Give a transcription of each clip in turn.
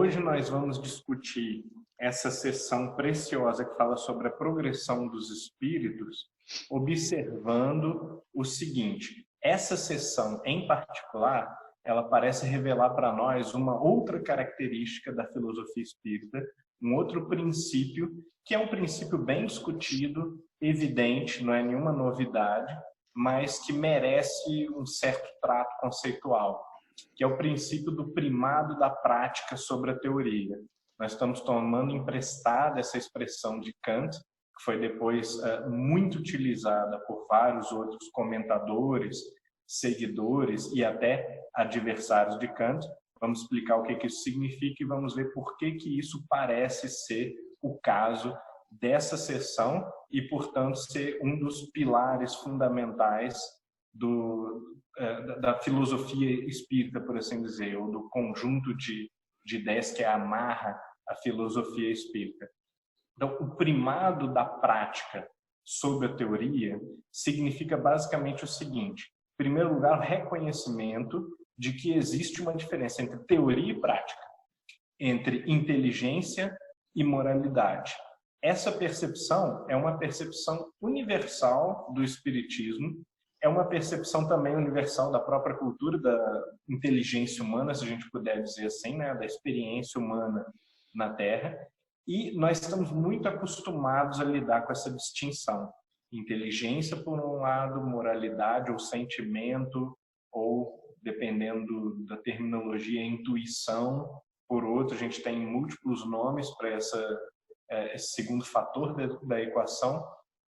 hoje nós vamos discutir essa sessão preciosa que fala sobre a progressão dos espíritos, observando o seguinte: essa sessão em particular, ela parece revelar para nós uma outra característica da filosofia espírita, um outro princípio, que é um princípio bem discutido, evidente, não é nenhuma novidade, mas que merece um certo trato conceitual, que é o princípio do primado da prática sobre a teoria. Nós estamos tomando emprestada essa expressão de Kant, que foi depois muito utilizada por vários outros comentadores, seguidores e até adversários de Kant. Vamos explicar o que isso significa e vamos ver por que isso parece ser o caso dessa sessão e, portanto, ser um dos pilares fundamentais da filosofia espírita, por assim dizer, ou do conjunto de ideias que amarra a filosofia espírita. Então, o primado da prática sobre a teoria significa basicamente o seguinte: em primeiro lugar, o reconhecimento de que existe uma diferença entre teoria e prática, entre inteligência e moralidade. Essa percepção é uma percepção universal do espiritismo, é uma percepção também universal da própria cultura da inteligência humana, se a gente puder dizer assim, né, da experiência humana na Terra, e nós estamos muito acostumados a lidar com essa distinção. Inteligência por um lado, moralidade ou sentimento, ou, dependendo da terminologia, intuição por outro. A gente tem múltiplos nomes para esse segundo fator da equação,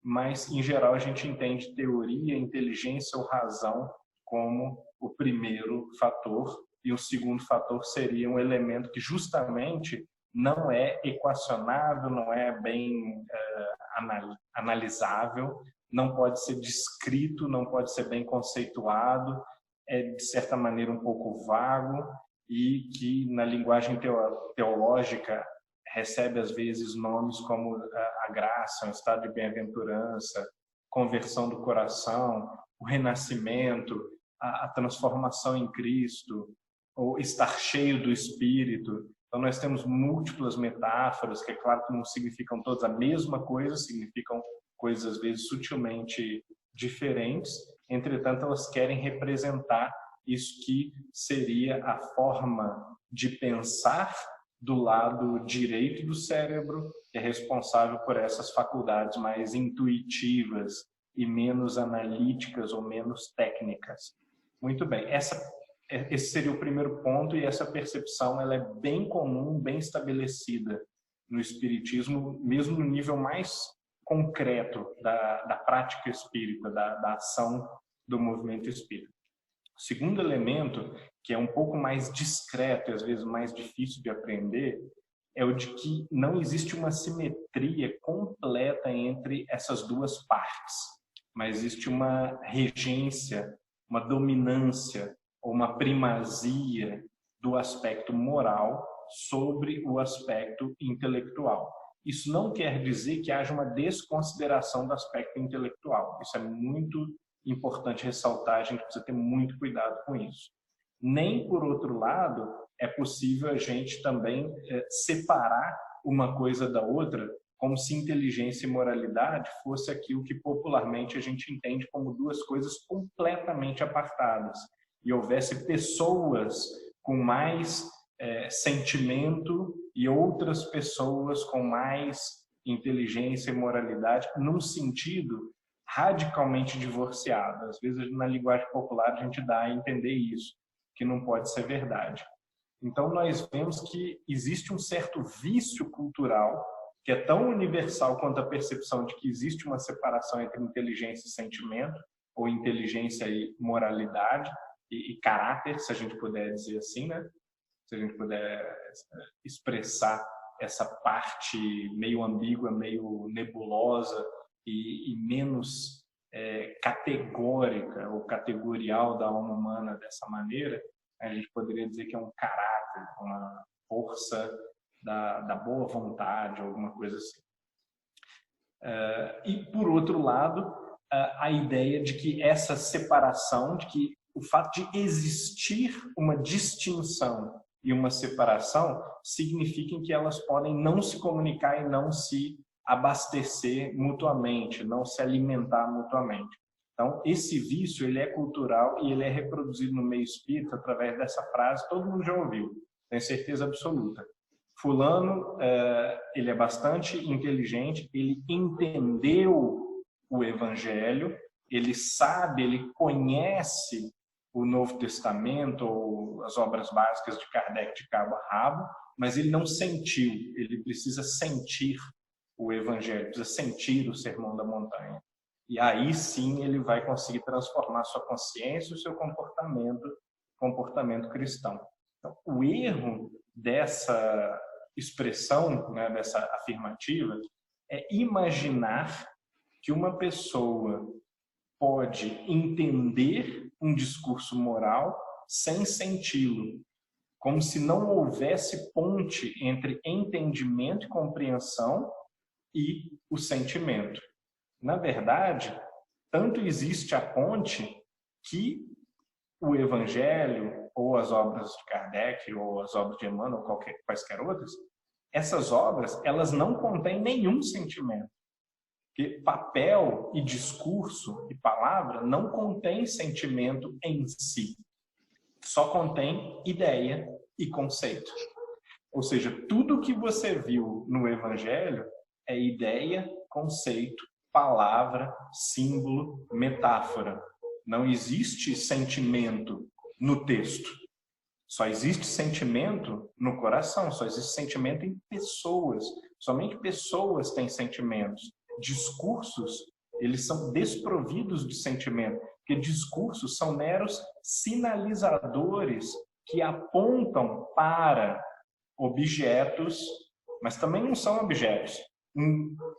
mas, em geral, a gente entende teoria, inteligência ou razão como o primeiro fator, e o segundo fator seria um elemento que justamente não é equacionável, não é bem analisável, não pode ser descrito, não pode ser bem conceituado, é, de certa maneira, um pouco vago e que, na linguagem teológica, recebe, às vezes, nomes como a graça, o estado de bem-aventurança, conversão do coração, o renascimento, a transformação em Cristo, ou estar cheio do Espírito. Então, nós temos múltiplas metáforas, que é claro que não significam todas a mesma coisa, significam coisas, às vezes, sutilmente diferentes. Entretanto, elas querem representar isso que seria a forma de pensar do lado direito do cérebro, que é responsável por essas faculdades mais intuitivas e menos analíticas ou menos técnicas. Muito bem, esse seria o primeiro ponto, e essa percepção ela é bem comum, bem estabelecida no espiritismo, mesmo no nível mais concreto da prática espírita, da ação do movimento espírita. O segundo elemento, que é um pouco mais discreto e às vezes mais difícil de aprender, é o de que não existe uma simetria completa entre essas duas partes, mas existe uma regência, uma dominância ou uma primazia do aspecto moral sobre o aspecto intelectual. Isso não quer dizer que haja uma desconsideração do aspecto intelectual. Isso é muito importante ressaltar, a gente precisa ter muito cuidado com isso. Nem, por outro lado, é possível a gente também separar uma coisa da outra, como se inteligência e moralidade fosse aquilo que popularmente a gente entende como duas coisas completamente apartadas, e houvesse pessoas com mais sentimento e outras pessoas com mais inteligência e moralidade, num sentido radicalmente divorciado. Às vezes, na linguagem popular, a gente dá a entender isso, que não pode ser verdade. Então, nós vemos que existe um certo vício cultural que é tão universal quanto a percepção de que existe uma separação entre inteligência e sentimento, ou inteligência e moralidade, e caráter, se a gente puder dizer assim, né? Se a gente puder expressar essa parte meio ambígua, meio nebulosa e menos categórica ou categorial da alma humana dessa maneira, a gente poderia dizer que é um caráter, uma força da boa vontade, alguma coisa assim. E, por outro lado, a ideia de que essa separação, de que o fato de existir uma distinção e uma separação significam que elas podem não se comunicar e não se abastecer mutuamente, não se alimentar mutuamente. Então, esse vício, ele é cultural e ele é reproduzido no meio espírita através dessa frase, todo mundo já ouviu, tenho certeza absoluta. Fulano, ele é bastante inteligente, ele entendeu o Evangelho, ele sabe, ele conhece o Novo Testamento ou as obras básicas de Kardec de cabo a rabo, mas ele não sentiu, ele precisa sentir o Evangelho, precisa sentir o Sermão da Montanha. E aí sim ele vai conseguir transformar sua consciência e o seu comportamento cristão. Então, o erro dessa expressão, né, dessa afirmativa, é imaginar que uma pessoa pode entender um discurso moral sem senti-lo, como se não houvesse ponte entre entendimento e compreensão e o sentimento. Na verdade, tanto existe a ponte que o Evangelho, ou as obras de Kardec, ou as obras de Emmanuel, ou quaisquer outras, essas obras, elas não contêm nenhum sentimento. Porque papel e discurso e palavra não contém sentimento em si. Só contém ideia e conceito. Ou seja, tudo que você viu no Evangelho é ideia, conceito, palavra, símbolo, metáfora. Não existe sentimento no texto. Só existe sentimento no coração, só existe sentimento em pessoas. Somente pessoas têm sentimentos. Discursos, eles são desprovidos de sentimento, porque discursos são meros sinalizadores que apontam para objetos, mas também não são objetos.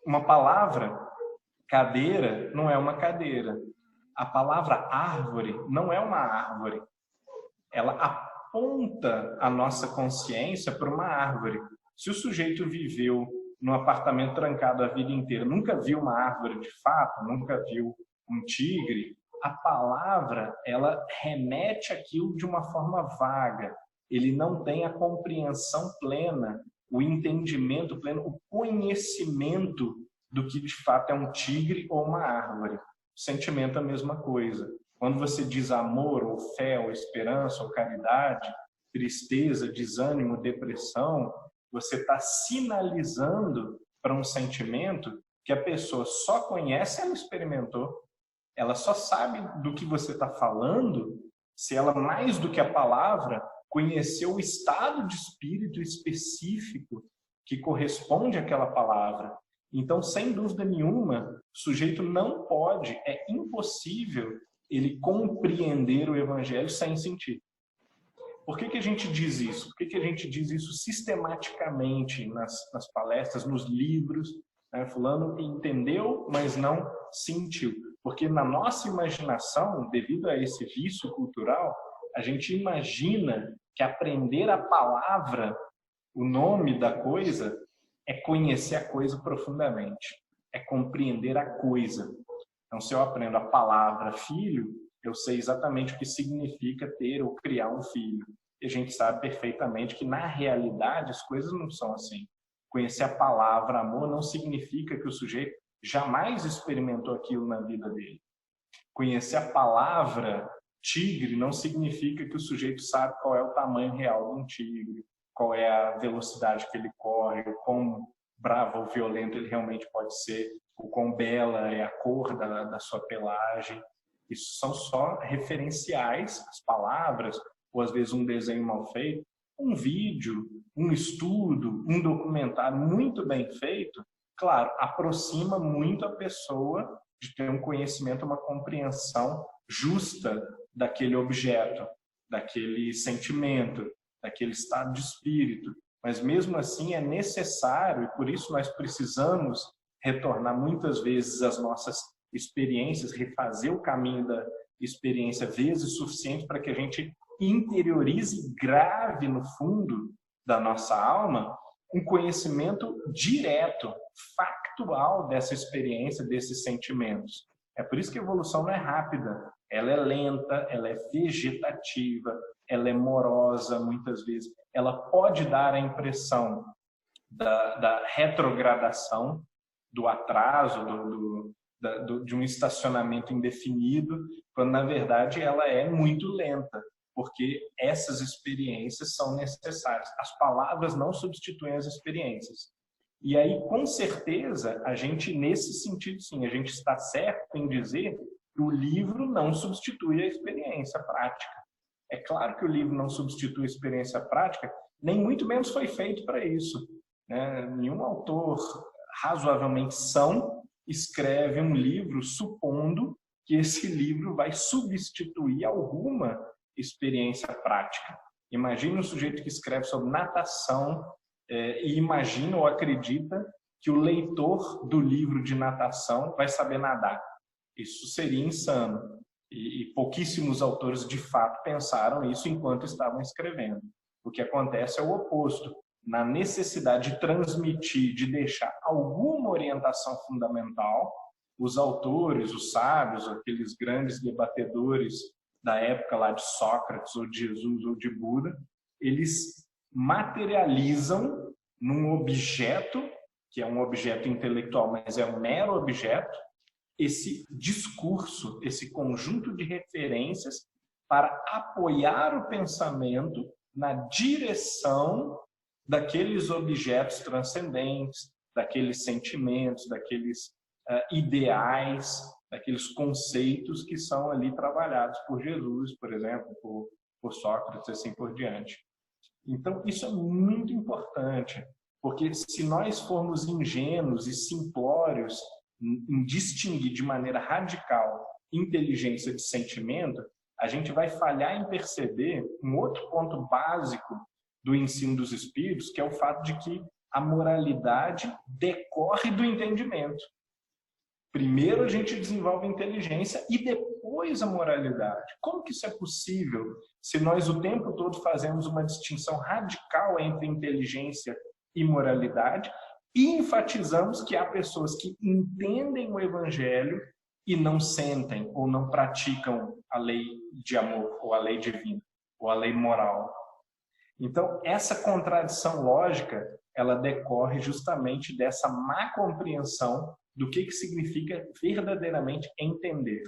Uma palavra, cadeira, não é uma cadeira. A palavra árvore não é uma árvore. Ela aponta a nossa consciência para uma árvore. Se o sujeito viveu num apartamento trancado a vida inteira, nunca viu uma árvore de fato, nunca viu um tigre, a palavra, ela remete aquilo de uma forma vaga. Ele não tem a compreensão plena, o entendimento pleno, o conhecimento do que de fato é um tigre ou uma árvore. O sentimento é a mesma coisa. Quando você diz amor, ou fé, ou esperança, ou caridade, tristeza, desânimo, depressão, você está sinalizando para um sentimento que a pessoa só conhece, ela experimentou. Ela só sabe do que você está falando se ela, mais do que a palavra, conheceu o estado de espírito específico que corresponde àquela palavra. Então, sem dúvida nenhuma, o sujeito não pode, é impossível ele compreender o Evangelho sem sentir. Por que a gente diz isso? Por que a gente diz isso sistematicamente nas palestras, nos livros? Né? Fulano entendeu, mas não sentiu. Porque na nossa imaginação, devido a esse vício cultural, a gente imagina que aprender a palavra, o nome da coisa, é conhecer a coisa profundamente, é compreender a coisa. Então, se eu aprendo a palavra filho, eu sei exatamente o que significa ter ou criar um filho. E a gente sabe perfeitamente que, na realidade, as coisas não são assim. Conhecer a palavra amor não significa que o sujeito jamais experimentou aquilo na vida dele. Conhecer a palavra tigre não significa que o sujeito sabe qual é o tamanho real de um tigre, qual é a velocidade que ele corre, o quão bravo ou violento ele realmente pode ser, o quão bela é a cor da sua pelagem. Isso são só referenciais, as palavras, ou às vezes um desenho mal feito, um vídeo, um estudo, um documentário muito bem feito, claro, aproxima muito a pessoa de ter um conhecimento, uma compreensão justa daquele objeto, daquele sentimento, daquele estado de espírito. Mas mesmo assim é necessário, e por isso nós precisamos retornar muitas vezes às nossas experiências, refazer o caminho da experiência vezes suficiente para que a gente interiorize, grave no fundo da nossa alma um conhecimento direto, factual dessa experiência, desses sentimentos. É por isso que a evolução não é rápida, Ela é lenta, ela é vegetativa, ela é morosa muitas vezes. Ela pode dar a impressão da retrogradação, do atraso, de um estacionamento indefinido, quando na verdade ela é muito lenta, porque essas experiências são necessárias. As palavras não substituem as experiências. E aí, com certeza, a gente, nesse sentido, sim, a gente está certo em dizer que o livro não substitui a experiência prática. É claro que o livro não substitui a experiência prática, nem muito menos foi feito para isso, né? Nenhum autor razoavelmente são escreve um livro supondo que esse livro vai substituir alguma experiência prática. Imagine um sujeito que escreve sobre natação e imagina ou acredita que o leitor do livro de natação vai saber nadar. Isso seria insano. E pouquíssimos autores de fato pensaram isso enquanto estavam escrevendo. O que acontece é o oposto. Na necessidade de transmitir, de deixar alguma orientação fundamental, os autores, os sábios, aqueles grandes debatedores da época lá de Sócrates, ou de Jesus, ou de Buda, eles materializam num objeto, que é um objeto intelectual, mas é um mero objeto, esse discurso, esse conjunto de referências para apoiar o pensamento na direção daqueles objetos transcendentes, daqueles sentimentos, daqueles ideais, daqueles conceitos que são ali trabalhados por Jesus, por exemplo, por Sócrates, assim por diante. Então, isso é muito importante, porque se nós formos ingênuos e simplórios em distinguir de maneira radical inteligência de sentimento, a gente vai falhar em perceber um outro ponto básico do ensino dos espíritos, que é o fato de que a moralidade decorre do entendimento. Primeiro a gente desenvolve a inteligência e depois a moralidade. Como que isso é possível se nós o tempo todo fazemos uma distinção radical entre inteligência e moralidade e enfatizamos que há pessoas que entendem o evangelho e não sentem ou não praticam a lei de amor ou a lei divina ou a lei moral? Então, essa contradição lógica, ela decorre justamente dessa má compreensão do que significa verdadeiramente entender.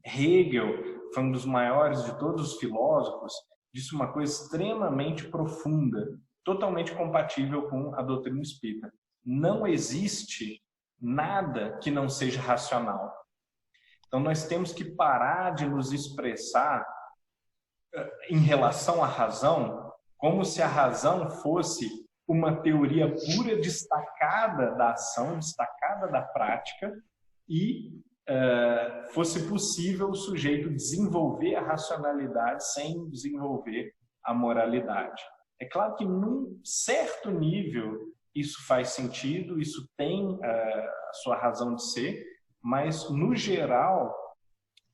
Hegel, foi um dos maiores de todos os filósofos, disse uma coisa extremamente profunda, totalmente compatível com a doutrina espírita. Não existe nada que não seja racional. Então, nós temos que parar de nos expressar em relação à razão, como se a razão fosse uma teoria pura, destacada da ação, destacada da prática, e fosse possível o sujeito desenvolver a racionalidade sem desenvolver a moralidade. É claro que num certo nível isso faz sentido, isso tem a sua razão de ser, mas no geral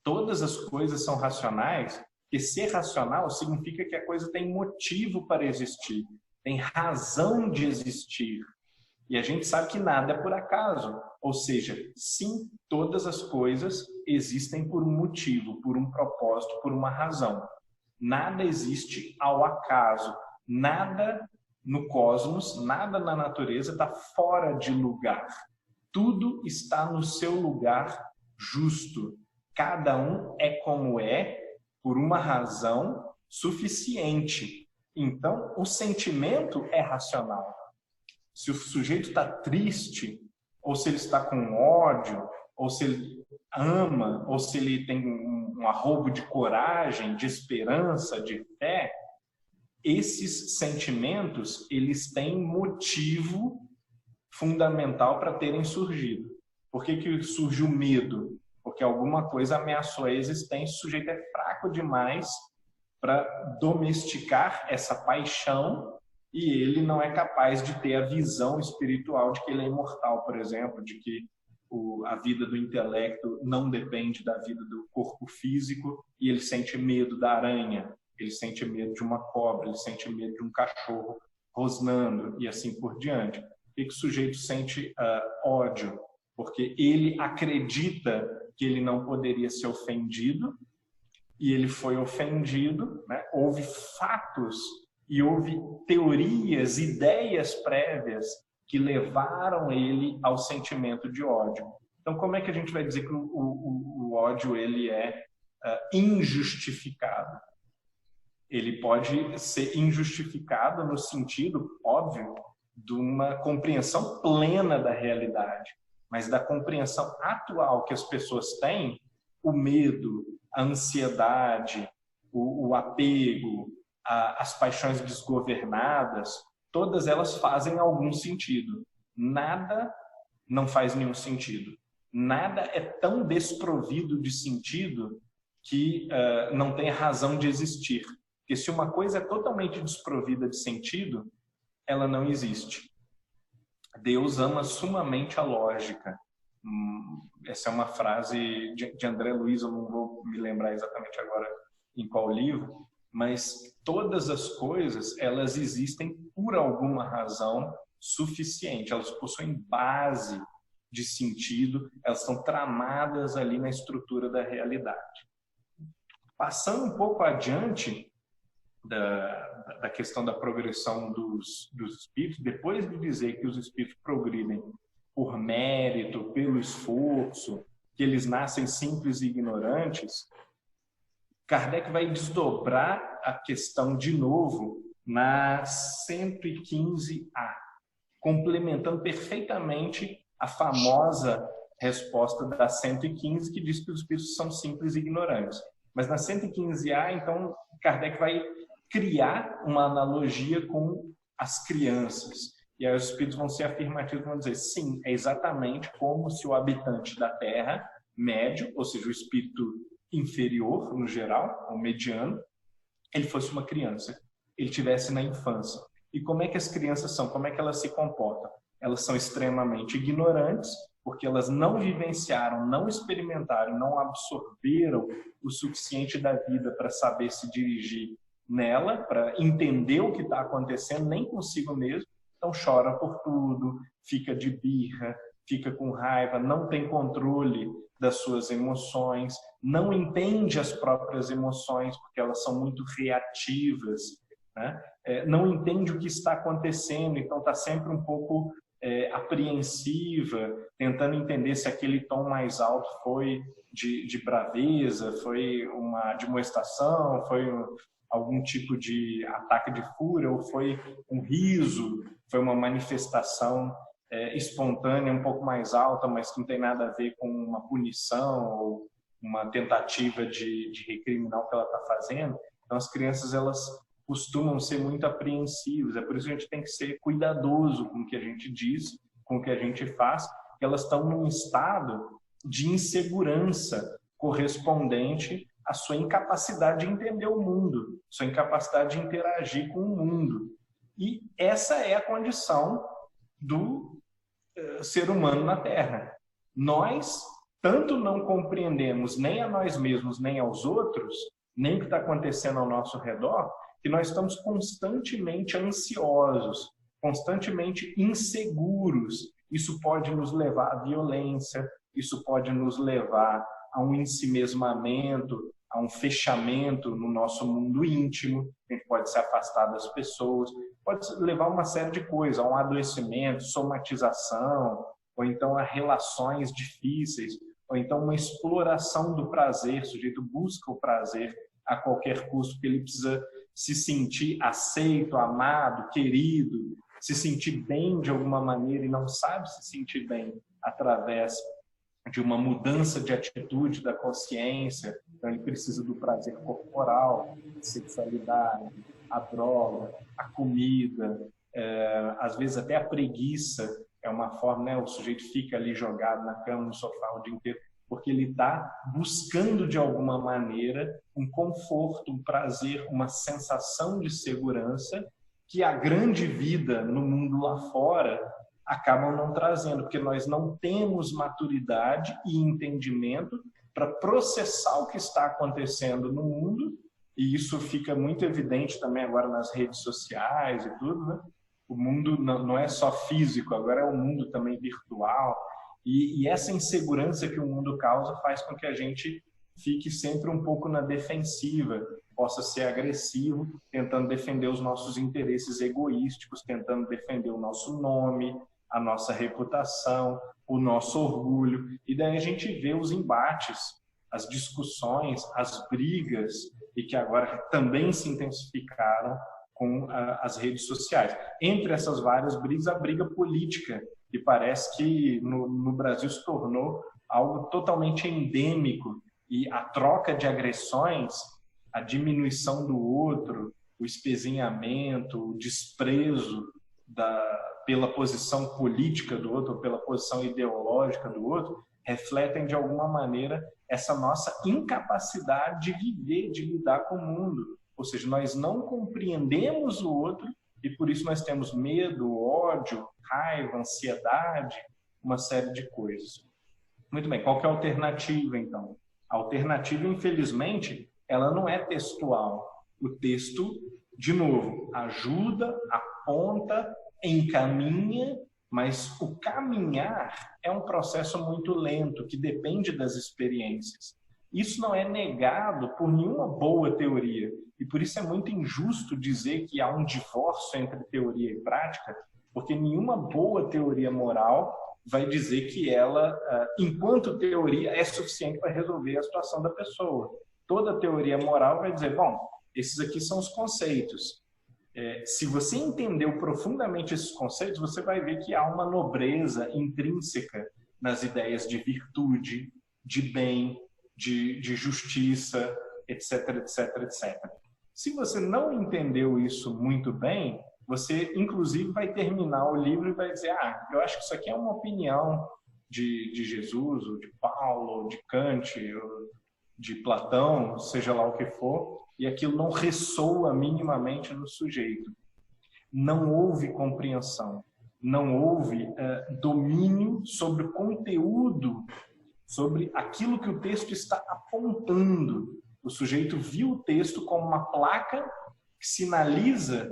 todas as coisas são racionais, porque ser racional significa que a coisa tem motivo para existir, tem razão de existir. E a gente sabe que nada é por acaso. Ou seja, sim, todas as coisas existem por um motivo, por um propósito, por uma razão. Nada existe ao acaso. Nada no cosmos, nada na natureza está fora de lugar. Tudo está no seu lugar justo. Cada um é como é, por uma razão suficiente. Então, o sentimento é racional. Se o sujeito está triste, ou se ele está com ódio, ou se ele ama, ou se ele tem um arrobo de coragem, de esperança, de fé, esses sentimentos, eles têm motivo fundamental para terem surgido. Por que surge o medo? Porque alguma coisa ameaçou a existência, o sujeito é fraco demais para domesticar essa paixão e ele não é capaz de ter a visão espiritual de que ele é imortal, por exemplo, de que a vida do intelecto não depende da vida do corpo físico e ele sente medo da aranha, ele sente medo de uma cobra, ele sente medo de um cachorro rosnando e assim por diante. Por que o sujeito sente ódio? Porque ele acredita que ele não poderia ser ofendido, e ele foi ofendido, né? Houve fatos e houve teorias, ideias prévias que levaram ele ao sentimento de ódio. Então, como é que a gente vai dizer que o ódio ele é injustificado? Ele pode ser injustificado no sentido, óbvio, de uma compreensão plena da realidade, mas da compreensão atual que as pessoas têm, o medo, a ansiedade, o apego, as paixões desgovernadas, todas elas fazem algum sentido. Nada não faz nenhum sentido. Nada é tão desprovido de sentido que não tem razão de existir. Porque se uma coisa é totalmente desprovida de sentido, ela não existe. Deus ama sumamente a lógica. Essa é uma frase de André Luiz, eu não vou me lembrar exatamente agora em qual livro, mas todas as coisas, elas existem por alguma razão suficiente, elas possuem base de sentido, elas estão tramadas ali na estrutura da realidade. Passando um pouco adiante da questão da progressão dos espíritos, depois de dizer que os espíritos progridem por mérito, pelo esforço, que eles nascem simples e ignorantes, Kardec vai desdobrar a questão de novo na 115A, complementando perfeitamente a famosa resposta da 115, que diz que os espíritos são simples e ignorantes. Mas na 115A, então, Kardec vai criar uma analogia com as crianças. E aí os espíritos vão ser afirmativos, vão dizer, sim, é exatamente como se o habitante da Terra, médio, ou seja, o espírito inferior, no geral, ou mediano, ele fosse uma criança, ele tivesse na infância. E como é que as crianças são? Como é que elas se comportam? Elas são extremamente ignorantes, porque elas não vivenciaram, não experimentaram, não absorveram o suficiente da vida para saber se dirigir nela, para entender o que está acontecendo, nem consigo mesmo. Então chora por tudo, fica de birra, fica com raiva, não tem controle das suas emoções, não entende as próprias emoções, porque elas são muito reativas, né? Não entende o que está acontecendo, então está sempre um pouco apreensiva, tentando entender se aquele tom mais alto foi de braveza, foi uma admoestação, foi algum tipo de ataque de fúria, ou foi um riso, foi uma manifestação espontânea, um pouco mais alta, mas que não tem nada a ver com uma punição ou uma tentativa de recriminar o que ela está fazendo. Então, as crianças, elas costumam ser muito apreensivas. É por isso que a gente tem que ser cuidadoso com o que a gente diz, com o que a gente faz, porque elas estão num estado de insegurança correspondente à sua incapacidade de entender o mundo, sua incapacidade de interagir com o mundo. E essa é a condição do ser humano na Terra. Nós tanto não compreendemos nem a nós mesmos, nem aos outros, nem o que está acontecendo ao nosso redor, que nós estamos constantemente ansiosos, constantemente inseguros. Isso pode nos levar à violência, isso pode nos levar a um ensimesmamento, a um fechamento no nosso mundo íntimo, a gente pode se afastar das pessoas, pode levar a uma série de coisas, a um adoecimento, somatização, ou então a relações difíceis, ou então uma exploração do prazer. O sujeito busca o prazer a qualquer custo, porque ele precisa se sentir aceito, amado, querido, se sentir bem de alguma maneira e não sabe se sentir bem através de uma mudança de atitude da consciência. Então ele precisa do prazer corporal, a sexualidade, a droga, a comida, às vezes até a preguiça é uma forma, né? O sujeito fica ali jogado na cama, no sofá o dia inteiro, porque ele está buscando de alguma maneira um conforto, um prazer, uma sensação de segurança que a grande vida no mundo lá fora acabam não trazendo, porque nós não temos maturidade e entendimento para processar o que está acontecendo no mundo, e isso fica muito evidente também agora nas redes sociais e tudo, né? O mundo não é só físico, agora é um mundo também virtual, E essa insegurança que o mundo causa faz com que a gente fique sempre um pouco na defensiva, possa ser agressivo, tentando defender os nossos interesses egoísticos, tentando defender o nosso nome, a nossa reputação, o nosso orgulho. E daí a gente vê os embates, as discussões, as brigas, e que agora também se intensificaram com as redes sociais. Entre essas várias brigas, a briga política, que parece que no Brasil se tornou algo totalmente endêmico, e a troca de agressões, a diminuição do outro, o espezinhamento, o desprezo pela posição política do outro, ou pela posição ideológica do outro, refletem de alguma maneira essa nossa incapacidade de viver, de lidar com o mundo. Ou seja, nós não compreendemos o outro e por isso nós temos medo, ódio, raiva, ansiedade, uma série de coisas. Muito bem, qual que é a alternativa então? A alternativa, infelizmente, ela não é textual. O texto, de novo, ajuda, aponta, encaminha, mas o caminhar é um processo muito lento, que depende das experiências. Isso não é negado por nenhuma boa teoria, e por isso é muito injusto dizer que há um divórcio entre teoria e prática, porque nenhuma boa teoria moral vai dizer que ela, enquanto teoria, é suficiente para resolver a situação da pessoa. Toda teoria moral vai dizer, bom, esses aqui são os conceitos. Se você entendeu profundamente esses conceitos, você vai ver que há uma nobreza intrínseca nas ideias de virtude, de bem, de justiça, etc, etc, etc. Se você não entendeu isso muito bem, você, inclusive, vai terminar o livro e vai dizer, eu acho que isso aqui é uma opinião de Jesus, ou de Paulo, ou de Kant, ou de Platão, seja lá o que for, e aquilo não ressoa minimamente no sujeito. Não houve compreensão, não houve domínio sobre o conteúdo, sobre aquilo que o texto está apontando. O sujeito viu o texto como uma placa que sinaliza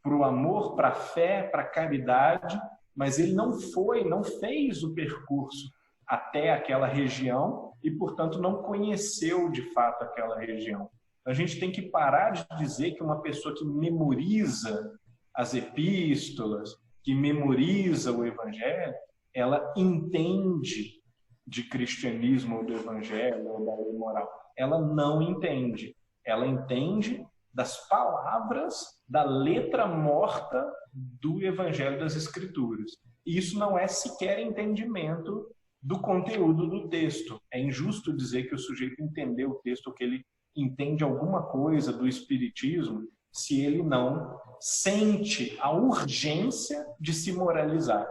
para o amor, para a fé, para a caridade, mas ele não fez o percurso até aquela região e, portanto, não conheceu de fato aquela região. A gente tem que parar de dizer que uma pessoa que memoriza as epístolas, que memoriza o evangelho, ela entende de cristianismo ou do evangelho ou da lei moral. Ela não entende. Ela entende das palavras, da letra morta do evangelho das escrituras. E isso não é sequer entendimento do conteúdo do texto. É injusto dizer que o sujeito entendeu o texto, que ele entende alguma coisa do espiritismo, se ele não sente a urgência de se moralizar.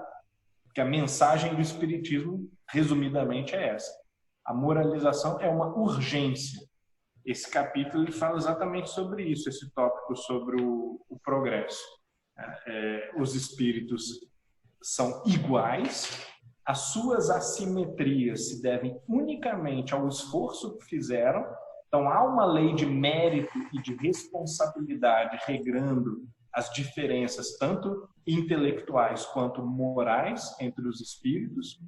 Porque a mensagem do espiritismo, resumidamente, é essa. A moralização é uma urgência. Esse capítulo ele fala exatamente sobre isso, esse tópico sobre o progresso. Os espíritos são iguais, as suas assimetrias se devem unicamente ao esforço que fizeram. Então, há uma lei de mérito e de responsabilidade regrando as diferenças, tanto intelectuais quanto morais, entre os espíritos.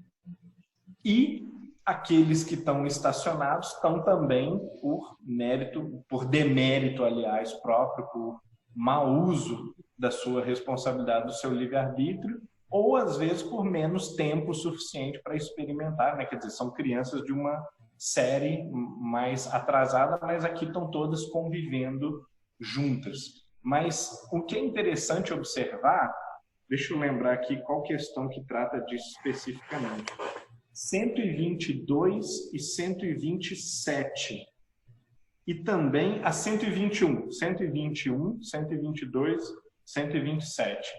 E aqueles que estão estacionados estão também por mérito, por demérito, aliás, próprio, por mau uso da sua responsabilidade, do seu livre-arbítrio, ou, às vezes, por menos tempo suficiente para experimentar, né? Quer dizer, são crianças de uma série mais atrasada, mas aqui estão todas convivendo juntas. Mas o que é interessante observar, deixa eu lembrar aqui qual questão que trata disso especificamente. 122 e 127. E também a 121, 122, 127.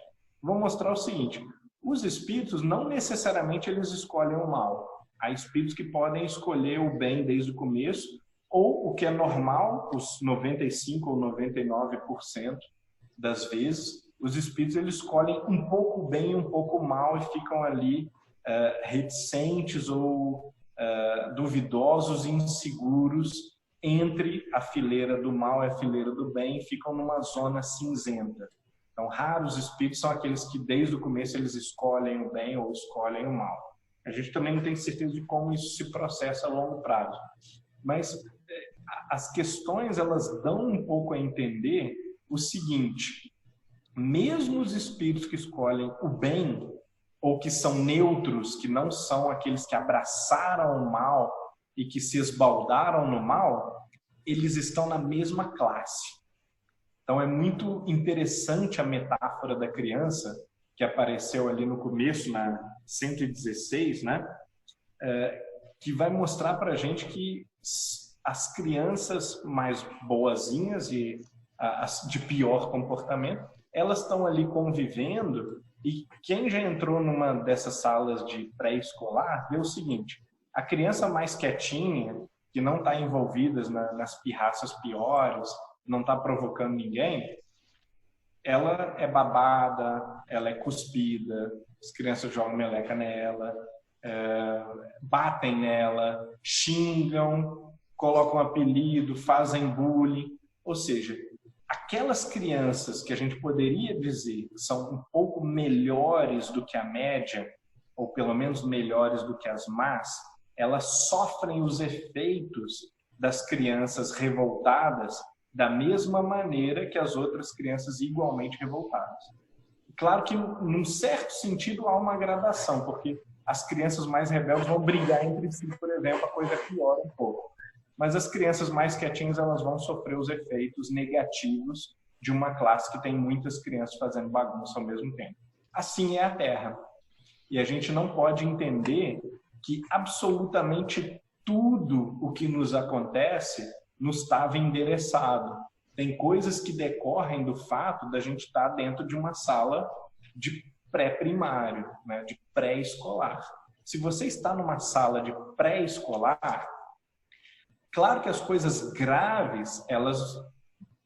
Vou mostrar o seguinte, os espíritos não necessariamente eles escolhem o mal. Há espíritos que podem escolher o bem desde o começo, ou o que é normal, os 95 ou 99% das vezes, os espíritos eles escolhem um pouco bem e um pouco mal e ficam ali reticentes ou duvidosos e inseguros entre a fileira do mal e a fileira do bem e ficam numa zona cinzenta. Então, raros espíritos são aqueles que desde o começo eles escolhem o bem ou escolhem o mal. A gente também não tem certeza de como isso se processa a longo prazo. Mas as questões, elas dão um pouco a entender o seguinte: mesmo os espíritos que escolhem o bem, ou que são neutros, que não são aqueles que abraçaram o mal e que se esbaldaram no mal, eles estão na mesma classe. Então é muito interessante a metáfora da criança, que apareceu ali no começo, na 116, né? Que vai mostrar para a gente que as crianças mais boazinhas e as de pior comportamento, elas estão ali convivendo, e quem já entrou numa dessas salas de pré-escolar vê o seguinte: a criança mais quietinha, que não está envolvida nas pirraças piores, não está provocando ninguém, ela é babada, ela é cuspida, as crianças jogam meleca nela, batem nela, xingam, colocam apelido, fazem bullying. Ou seja, aquelas crianças que a gente poderia dizer são um pouco melhores do que a média, ou pelo menos melhores do que as más, elas sofrem os efeitos das crianças revoltadas da mesma maneira que as outras crianças igualmente revoltadas. Claro que, num certo sentido, há uma gradação, porque as crianças mais rebeldes vão brigar entre si, por exemplo, a coisa piora um pouco. Mas as crianças mais quietinhas, elas vão sofrer os efeitos negativos de uma classe que tem muitas crianças fazendo bagunça ao mesmo tempo. Assim é a Terra. E a gente não pode entender que absolutamente tudo o que nos acontece nos estava endereçado. Tem coisas que decorrem do fato da gente estar dentro de uma sala de pré-primário, né, de pré-escolar. Se você está numa sala de pré-escolar, claro que as coisas graves, elas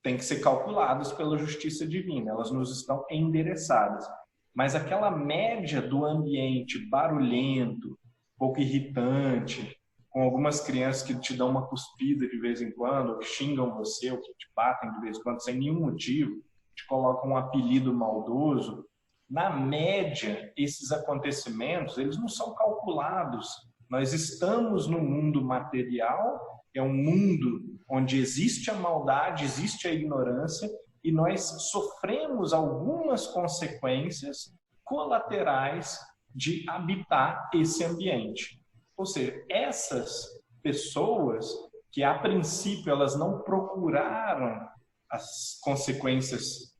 têm que ser calculadas pela justiça divina, elas nos estão endereçadas. Mas aquela média do ambiente barulhento, pouco irritante, com algumas crianças que te dão uma cuspida de vez em quando, ou que xingam você, ou que te batem de vez em quando, sem nenhum motivo, te colocam um apelido maldoso, na média, esses acontecimentos, eles não são calculados. Nós estamos no mundo material, é um mundo onde existe a maldade, existe a ignorância, e nós sofremos algumas consequências colaterais de habitar esse ambiente. Ou seja, essas pessoas que, a princípio, elas não procuraram as consequências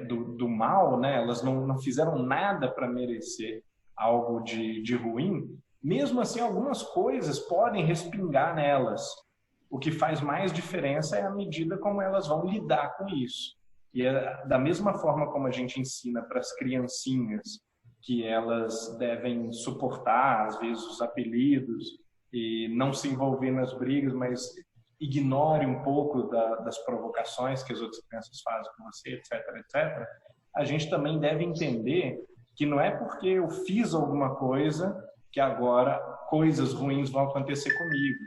do mal, né? Elas não fizeram nada para merecer algo de ruim, mesmo assim, algumas coisas podem respingar nelas. O que faz mais diferença é a medida como elas vão lidar com isso. E da mesma forma como a gente ensina para as criancinhas que elas devem suportar, às vezes, os apelidos e não se envolver nas brigas, mas ignore um pouco das provocações que as outras crianças fazem com você, etc., etc., a gente também deve entender que não é porque eu fiz alguma coisa que agora coisas ruins vão acontecer comigo.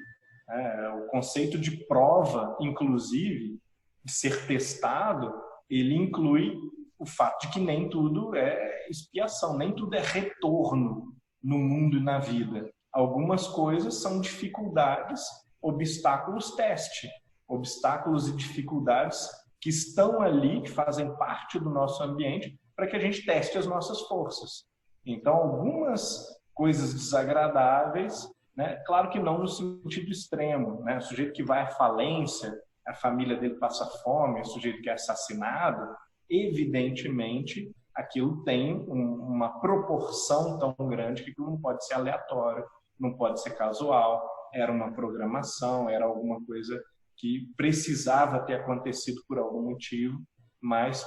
O conceito de prova, inclusive, de ser testado, ele inclui o fato de que nem tudo é expiação, nem tudo é retorno no mundo e na vida. Algumas coisas são dificuldades, obstáculos teste, obstáculos e dificuldades que estão ali, que fazem parte do nosso ambiente, para que a gente teste as nossas forças. Então, algumas coisas desagradáveis, né? Claro que não no sentido extremo, né? O sujeito que vai à falência, a família dele passa fome, o sujeito que é assassinado, evidentemente, aquilo tem uma proporção tão grande que aquilo não pode ser aleatório, não pode ser casual, era uma programação, era alguma coisa que precisava ter acontecido por algum motivo, mas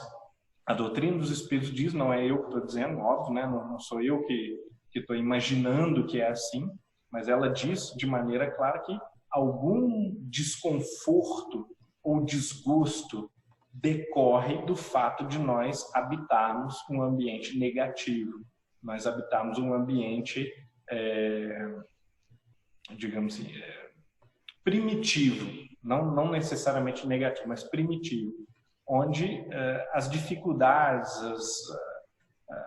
a doutrina dos espíritos diz, não é eu que estou dizendo, óbvio, né? Não sou eu que estou imaginando que é assim, mas ela diz de maneira clara que algum desconforto ou desgosto decorre do fato de nós habitarmos um ambiente negativo, nós habitarmos um ambiente, digamos assim, primitivo, não necessariamente negativo, mas primitivo, onde as dificuldades,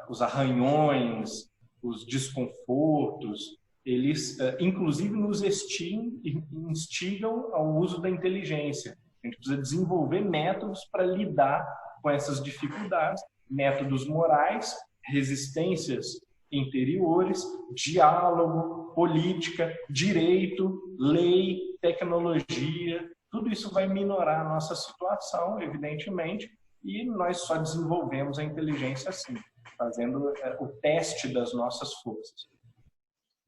os arranhões, os desconfortos, eles inclusive nos instigam ao uso da inteligência. A gente precisa desenvolver métodos para lidar com essas dificuldades, métodos morais, resistências interiores, diálogo, política, direito, lei, tecnologia. Tudo isso vai minorar a nossa situação, evidentemente, e nós só desenvolvemos a inteligência assim, fazendo o teste das nossas forças.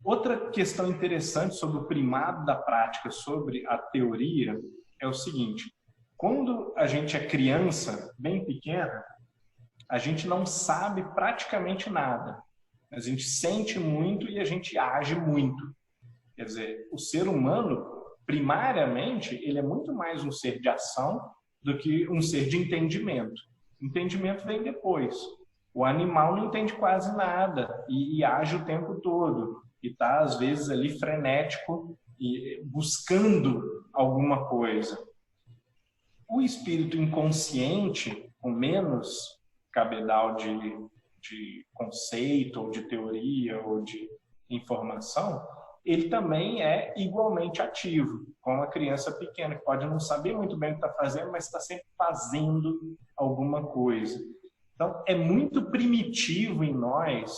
Outra questão interessante sobre o primado da prática sobre a teoria é o seguinte: quando a gente é criança, bem pequena, a gente não sabe praticamente nada. A gente sente muito e a gente age muito. Quer dizer, o ser humano, primariamente, ele é muito mais um ser de ação do que um ser de entendimento. Entendimento vem depois. O animal não entende quase nada e age o tempo todo. E está, às vezes, ali frenético e buscando alguma coisa. O espírito inconsciente, com menos cabedal de conceito, ou de teoria, ou de informação, ele também é igualmente ativo, como a criança pequena, que pode não saber muito bem o que está fazendo, mas está sempre fazendo alguma coisa. Então, é muito primitivo em nós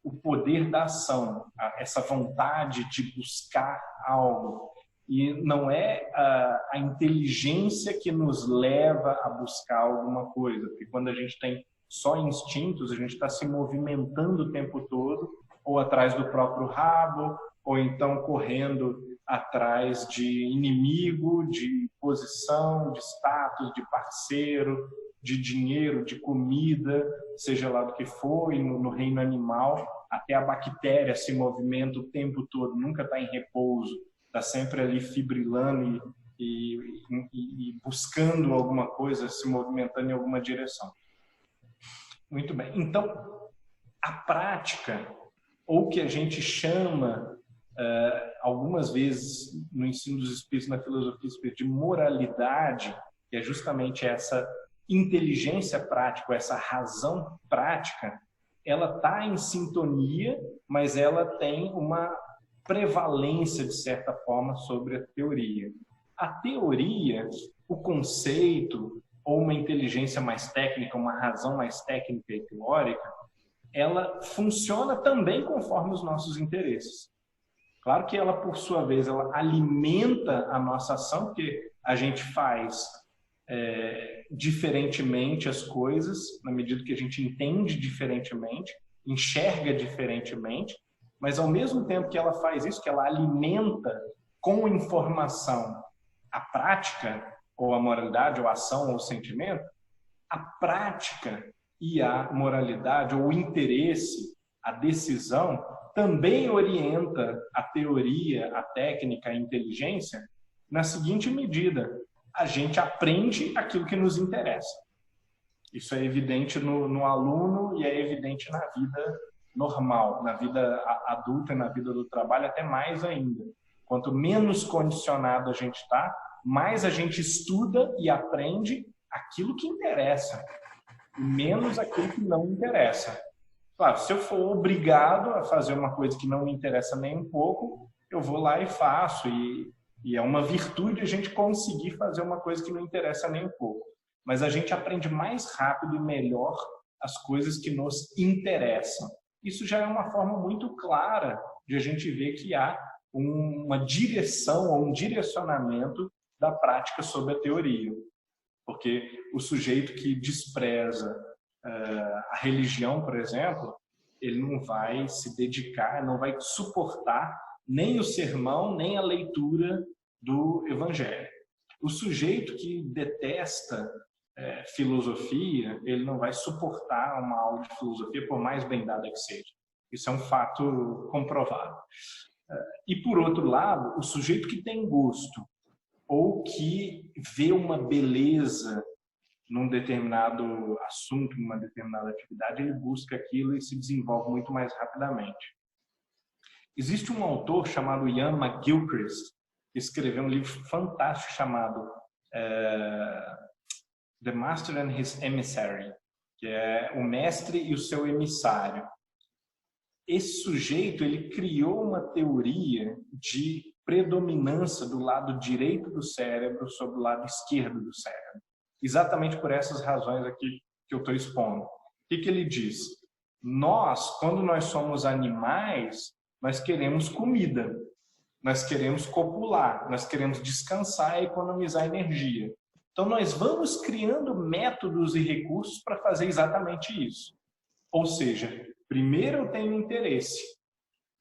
o poder da ação, essa vontade de buscar algo. E não é a inteligência que nos leva a buscar alguma coisa, porque quando a gente tem só instintos, a gente está se movimentando o tempo todo, ou atrás do próprio rabo, ou então correndo atrás de inimigo, de posição, de status, de parceiro, de dinheiro, de comida, seja lá do que for, e no reino animal, até a bactéria se movimenta o tempo todo, nunca está em repouso, está sempre ali fibrilando e buscando alguma coisa, se movimentando em alguma direção. Muito bem. Então, a prática, ou que a gente chama, algumas vezes no ensino dos espíritos, na filosofia espírita, de moralidade, que é justamente essa inteligência prática, essa razão prática, ela está em sintonia, mas ela tem uma prevalência, de certa forma, sobre a teoria. A teoria, o conceito, ou uma inteligência mais técnica, uma razão mais técnica e teórica, ela funciona também conforme os nossos interesses. Claro que ela, por sua vez, ela alimenta a nossa ação, porque a gente faz diferentemente as coisas, na medida que a gente entende diferentemente, enxerga diferentemente, mas ao mesmo tempo que ela faz isso, que ela alimenta com informação a prática, ou a moralidade, ou a ação, ou o sentimento, a prática e a moralidade, ou o interesse, a decisão, também orienta a teoria, a técnica, a inteligência, na seguinte medida: a gente aprende aquilo que nos interessa. Isso é evidente no aluno e é evidente na vida normal, na vida adulta, na vida do trabalho, até mais ainda. Quanto menos condicionado a gente está, mais a gente estuda e aprende aquilo que interessa, e menos aquilo que não interessa. Claro, se eu for obrigado a fazer uma coisa que não me interessa nem um pouco, eu vou lá e faço. E é uma virtude a gente conseguir fazer uma coisa que não interessa nem um pouco. Mas a gente aprende mais rápido e melhor as coisas que nos interessam. Isso já é uma forma muito clara de a gente ver que há uma direção ou um direcionamento da prática sobre a teoria. Porque o sujeito que despreza a religião, por exemplo, ele não vai se dedicar, não vai suportar nem o sermão, nem a leitura do Evangelho. O sujeito que detesta filosofia, ele não vai suportar uma aula de filosofia, por mais bem dada que seja. Isso é um fato comprovado. E, por outro lado, o sujeito que tem gosto ou que vê uma beleza num determinado assunto, numa determinada atividade, ele busca aquilo e se desenvolve muito mais rapidamente. Existe um autor chamado Ian McGilchrist, que escreveu um livro fantástico chamado The Master and His Emissary, que é o mestre e o seu emissário. esse sujeito ele criou uma teoria de predominância do lado direito do cérebro sobre o lado esquerdo do cérebro. Exatamente por essas razões aqui que eu estou expondo. O que ele diz? Nós, quando nós somos animais, nós queremos comida, nós queremos copular, nós queremos descansar e economizar energia. Então, nós vamos criando métodos e recursos para fazer exatamente isso. Ou seja, primeiro eu tenho interesse,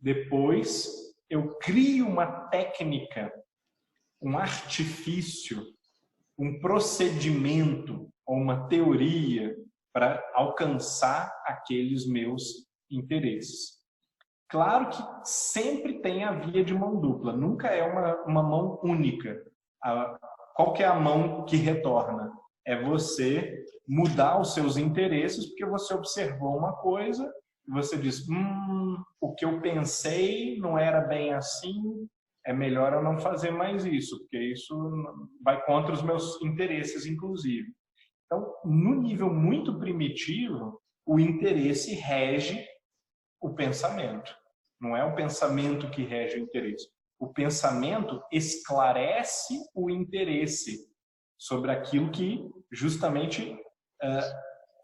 depois eu crio uma técnica, um artifício, um procedimento ou uma teoria para alcançar aqueles meus interesses. Claro que sempre tem a via de mão dupla, nunca é uma mão única. Qual que é a mão que retorna? É você mudar os seus interesses porque você observou uma coisa e você diz, o que eu pensei não era bem assim, é melhor eu não fazer mais isso, porque isso vai contra os meus interesses, inclusive. Então, no nível muito primitivo, o interesse rege o pensamento. Não é o pensamento que rege o interesse. O pensamento esclarece o interesse sobre aquilo que justamente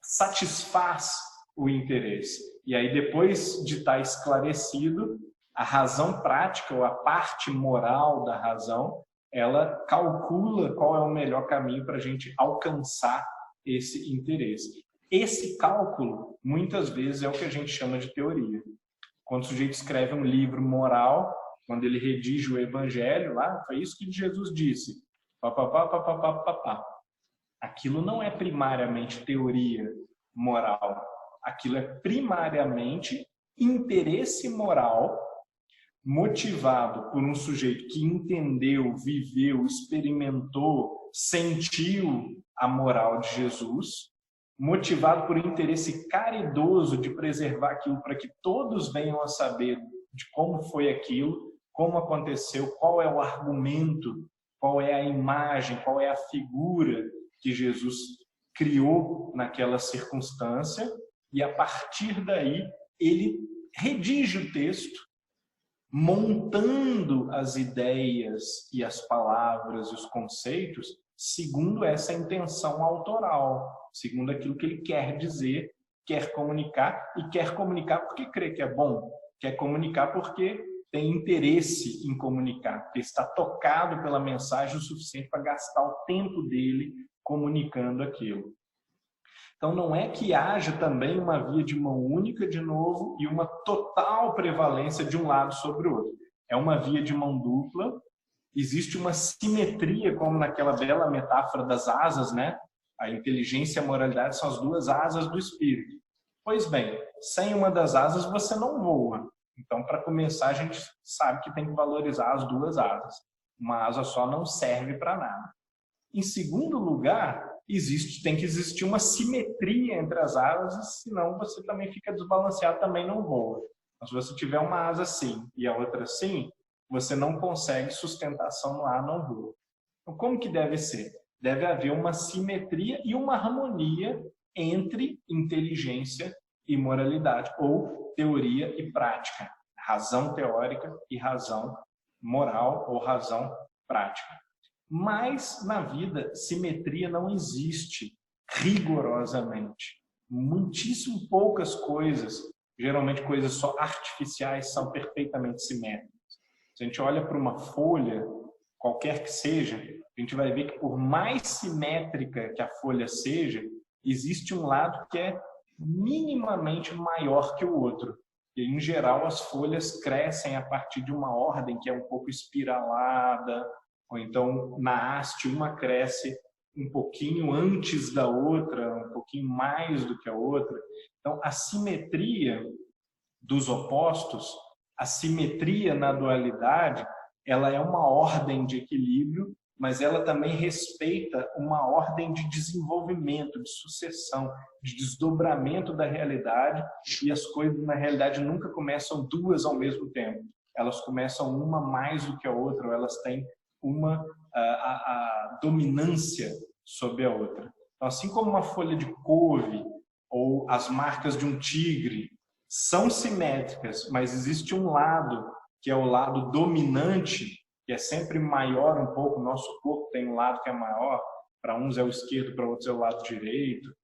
satisfaz o interesse. E aí, depois de estar esclarecido, a razão prática ou a parte moral da razão, ela calcula qual é o melhor caminho para a gente alcançar esse interesse. Esse cálculo, muitas vezes, é o que a gente chama de teoria. Quando o sujeito escreve um livro moral, quando ele redige o evangelho, lá, foi isso que Jesus disse. Aquilo não é primariamente teoria moral. Aquilo é primariamente interesse moral motivado por um sujeito que entendeu, viveu, experimentou, sentiu a moral de Jesus, motivado por um interesse caridoso de preservar aquilo para que todos venham a saber de como foi aquilo, como aconteceu, qual é o argumento, qual é a imagem, qual é a figura que Jesus criou naquela circunstância, e a partir daí ele redige o texto, montando as ideias e as palavras e os conceitos segundo essa intenção autoral, segundo aquilo que ele quer dizer, quer comunicar, e quer comunicar porque crê que é bom, quer comunicar porque tem interesse em comunicar, porque está tocado pela mensagem o suficiente para gastar o tempo dele comunicando aquilo. Então, não é que haja também uma via de mão única, de novo, e uma total prevalência de um lado sobre o outro. É uma via de mão dupla, existe uma simetria, como naquela bela metáfora das asas, né? A inteligência e a moralidade são as duas asas do espírito. Pois bem, sem uma das asas você não voa. Então, para começar, a gente sabe que tem que valorizar as duas asas. Uma asa só não serve para nada. Em segundo lugar, tem que existir uma simetria entre as asas, senão você também fica desbalanceado, também não voa. Mas se você tiver uma asa assim e a outra assim, você não consegue sustentação no ar, não voa. Então, como que deve ser? Deve haver uma simetria e uma harmonia entre inteligência e moralidade, ou teoria e prática, razão teórica e razão moral ou razão prática. Mas, na vida, simetria não existe rigorosamente. Muitíssimo poucas coisas, geralmente coisas só artificiais, são perfeitamente simétricas. Se a gente olha para uma folha, qualquer que seja, a gente vai ver que por mais simétrica que a folha seja, existe um lado que é minimamente maior que o outro. E, em geral, as folhas crescem a partir de uma ordem que é um pouco espiralada, ou então na haste uma cresce um pouquinho antes da outra, um pouquinho mais do que a outra. Então, a simetria dos opostos, a simetria na dualidade, ela é uma ordem de equilíbrio, mas ela também respeita uma ordem de desenvolvimento, de sucessão, de desdobramento da realidade, e as coisas na realidade nunca começam duas ao mesmo tempo. Elas começam uma mais do que a outra, ou elas têm a dominância sobre a outra. Então, assim como uma folha de couve ou as marcas de um tigre são simétricas, mas existe um lado que é o lado dominante, que é sempre maior um pouco. O nosso corpo tem um lado que é maior, para uns é o esquerdo, para outros é o lado direito,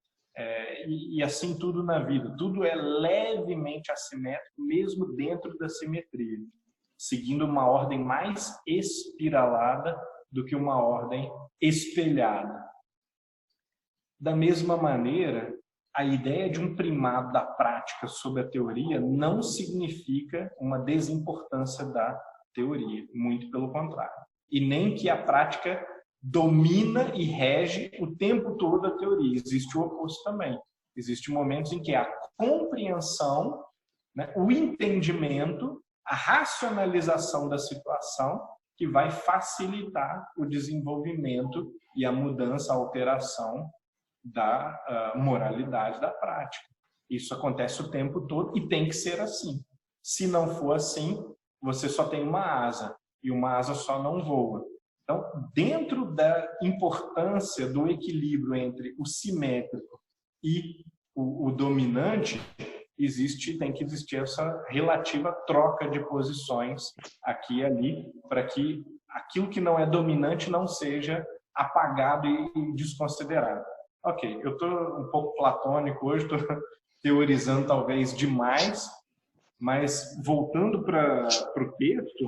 e assim tudo na vida. Tudo é levemente assimétrico, mesmo dentro da simetria, seguindo uma ordem mais espiralada do que uma ordem espelhada. Da mesma maneira, a ideia de um primado da prática sobre a teoria não significa uma desimportância da teoria, muito pelo contrário. E nem que a prática domina e rege o tempo todo a teoria. Existe o oposto também. Existem momentos em que a compreensão, né, o entendimento, a racionalização da situação que vai facilitar o desenvolvimento e a mudança, a alteração da moralidade da prática. Isso acontece o tempo todo e tem que ser assim. Se não for assim, você só tem uma asa e uma asa só não voa. Então, dentro da importância do equilíbrio entre o simétrico e o dominante, tem que existir essa relativa troca de posições aqui e ali, para que aquilo que não é dominante não seja apagado e desconsiderado. Ok, eu estou um pouco platônico hoje, estou teorizando talvez demais, mas voltando para o texto,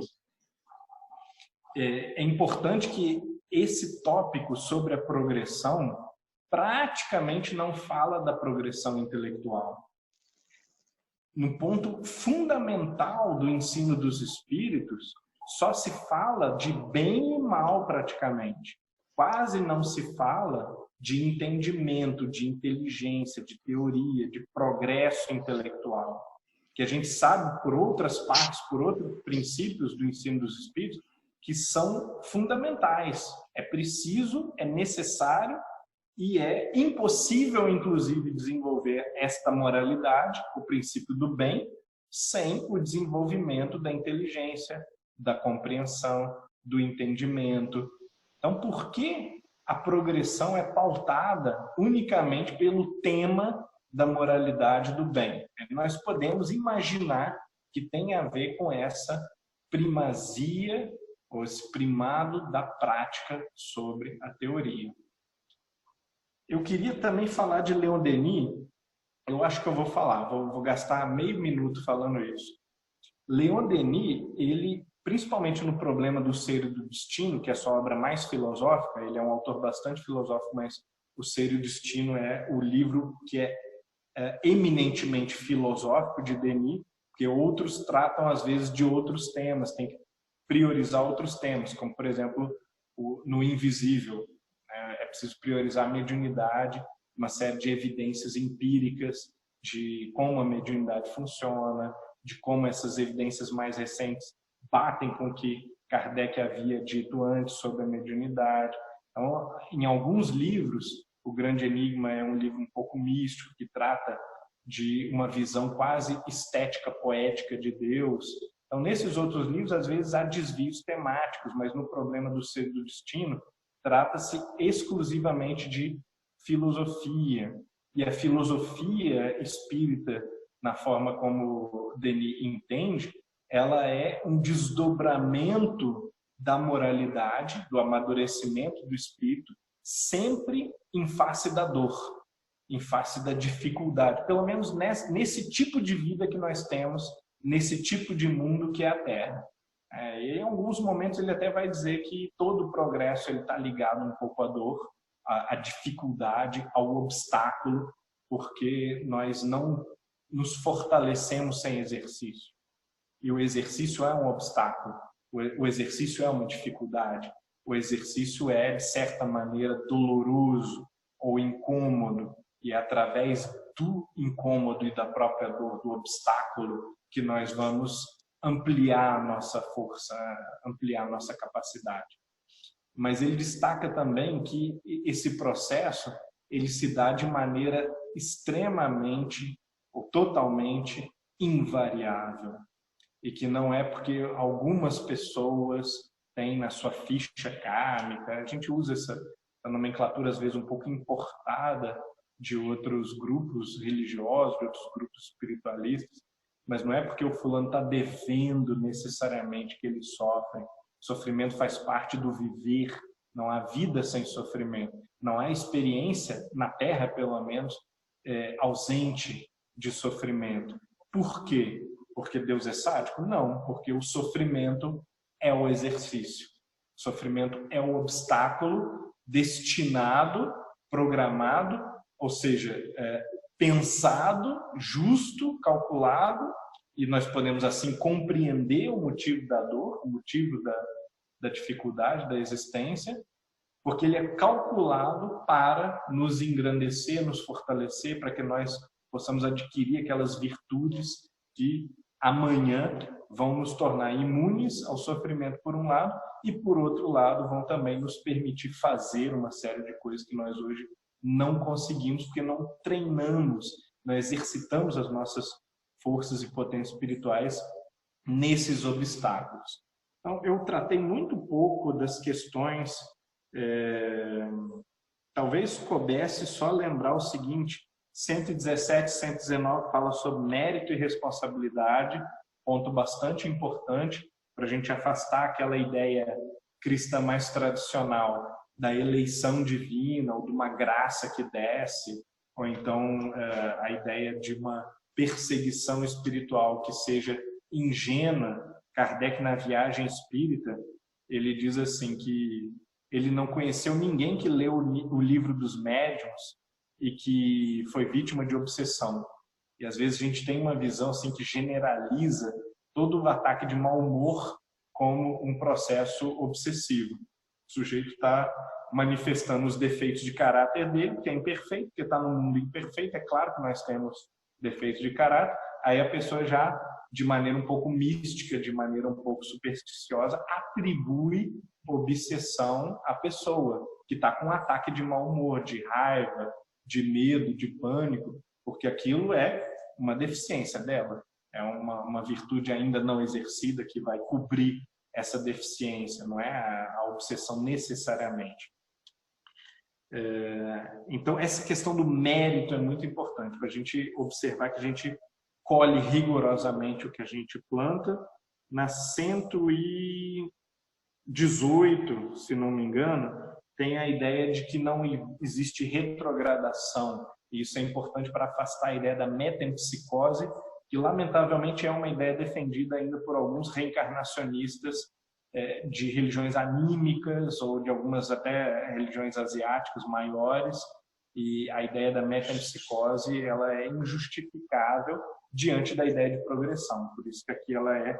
é importante que esse tópico sobre a progressão praticamente não fala da progressão intelectual. No ponto fundamental do ensino dos espíritos, só se fala de bem e mal praticamente. Quase não se fala de entendimento, de inteligência, de teoria, de progresso intelectual. Que a gente sabe por outras partes, por outros princípios do ensino dos espíritos, que são fundamentais. É preciso, é necessário e é impossível, inclusive, desenvolver esta moralidade, o princípio do bem, sem o desenvolvimento da inteligência, da compreensão, do entendimento. Então, por que a progressão é pautada unicamente pelo tema da moralidade do bem? Nós podemos imaginar que tem a ver com essa primazia, ou esse primado da prática sobre a teoria. Eu queria também falar de Leon Denis. Eu acho que eu vou falar, vou gastar meio minuto falando isso. Leon Denis, ele, principalmente no Problema do Ser e do Destino, que é a sua obra mais filosófica, ele é um autor bastante filosófico, mas O Ser e o Destino é o livro que é eminentemente filosófico de Denis, porque outros tratam, às vezes, de outros temas, tem que priorizar outros temas, como, por exemplo, no Invisível. É preciso priorizar a mediunidade, uma série de evidências empíricas de como a mediunidade funciona, de como essas evidências mais recentes batem com o que Kardec havia dito antes sobre a mediunidade. Então, em alguns livros, O Grande Enigma é um livro um pouco místico, que trata de uma visão quase estética, poética de Deus. Então, nesses outros livros, às vezes, há desvios temáticos, mas no Problema do Ser e do Destino, trata-se exclusivamente de filosofia. E a filosofia espírita, na forma como Denis entende, ela é um desdobramento da moralidade, do amadurecimento do espírito, sempre em face da dor, em face da dificuldade, pelo menos nesse tipo de vida que nós temos, nesse tipo de mundo que é a Terra. E em alguns momentos ele até vai dizer que todo o progresso está ligado um pouco à dor, à dificuldade, ao obstáculo, porque nós não nos fortalecemos sem exercício. E o exercício é um obstáculo, o exercício é uma dificuldade, o exercício é, de certa maneira, doloroso ou incômodo, e é através do incômodo e da própria dor, do obstáculo, que nós vamos ampliar a nossa força, ampliar a nossa capacidade. Mas ele destaca também que esse processo ele se dá de maneira extremamente ou totalmente invariável, e que não é porque algumas pessoas têm na sua ficha kármica, a gente usa essa nomenclatura às vezes um pouco importada de outros grupos religiosos, de outros grupos espiritualistas, mas não é porque o fulano está devendo necessariamente que ele sofre. Sofrimento faz parte do viver, não há vida sem sofrimento, não há experiência, na Terra pelo menos, ausente de sofrimento. Por quê? Porque Deus é sádico? Não, porque o sofrimento é o exercício. O sofrimento é um obstáculo destinado, programado, ou seja, pensado, justo, calculado, e nós podemos assim compreender o motivo da dor, o motivo da dificuldade, da existência, porque ele é calculado para nos engrandecer, nos fortalecer, para que nós possamos adquirir aquelas virtudes que amanhã vão nos tornar imunes ao sofrimento por um lado e por outro lado vão também nos permitir fazer uma série de coisas que nós hoje não conseguimos porque não treinamos, não exercitamos as nossas forças e potências espirituais nesses obstáculos. Então, eu tratei muito pouco das questões, talvez coubesse só lembrar o seguinte: 117, 119 fala sobre mérito e responsabilidade, ponto bastante importante para a gente afastar aquela ideia cristã mais tradicional da eleição divina ou de uma graça que desce, ou então a ideia de uma perseguição espiritual que seja ingênua. Kardec, na Viagem Espírita, ele diz assim que ele não conheceu ninguém que leu o livro dos médiuns e que foi vítima de obsessão. E às vezes a gente tem uma visão assim que generaliza todo o ataque de mau humor como um processo obsessivo. O sujeito está manifestando os defeitos de caráter dele, que é imperfeito, porque está num mundo imperfeito. É claro que nós temos defeitos de caráter. Aí a pessoa já, de maneira um pouco mística, de maneira um pouco supersticiosa, atribui obsessão à pessoa que está com um ataque de mau humor, de raiva, de medo, de pânico, porque aquilo é uma deficiência dela, é uma virtude ainda não exercida que vai cobrir essa deficiência, não é a obsessão necessariamente. Então, essa questão do mérito é muito importante para a gente observar que a gente colhe rigorosamente o que a gente planta. Na 118, se não me engano, tem a ideia de que não existe retrogradação. E isso é importante para afastar a ideia da metempsicose, que lamentavelmente é uma ideia defendida ainda por alguns reencarnacionistas de religiões anímicas ou de algumas até religiões asiáticas maiores. E a ideia da metempsicose, ela é injustificável diante da ideia de progressão. Por isso que aqui ela é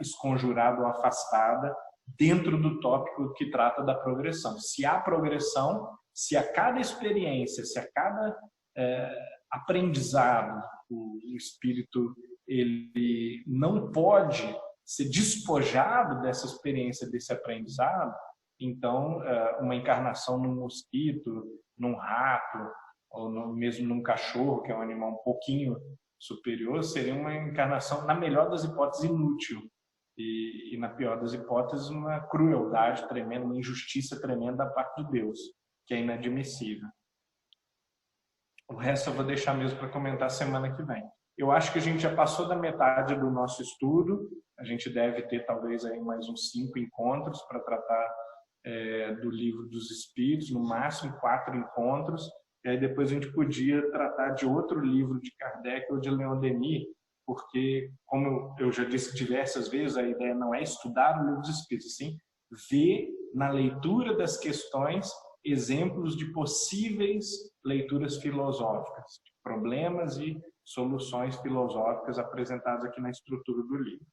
esconjurada ou afastada dentro do tópico que trata da progressão. Se há progressão, se a cada experiência, se a cada aprendizado, o espírito ele não pode ser despojado dessa experiência, desse aprendizado, então uma encarnação num mosquito, num rato, ou mesmo num cachorro, que é um animal um pouquinho superior, seria uma encarnação, na melhor das hipóteses, inútil. E na pior das hipóteses, uma crueldade tremenda, uma injustiça tremenda da parte de Deus, que é inadmissível. O resto eu vou deixar mesmo para comentar semana que vem. Eu acho que a gente já passou da metade do nosso estudo, a gente deve ter talvez aí mais uns 5 encontros para tratar do Livro dos Espíritos, no máximo 4 encontros, e aí depois a gente podia tratar de outro livro de Kardec ou de Leon Denis, porque, como eu já disse diversas vezes, a ideia não é estudar o Livro dos Espíritos, sim ver na leitura das questões exemplos de possíveis leituras filosóficas, de problemas e soluções filosóficas apresentadas aqui na estrutura do livro.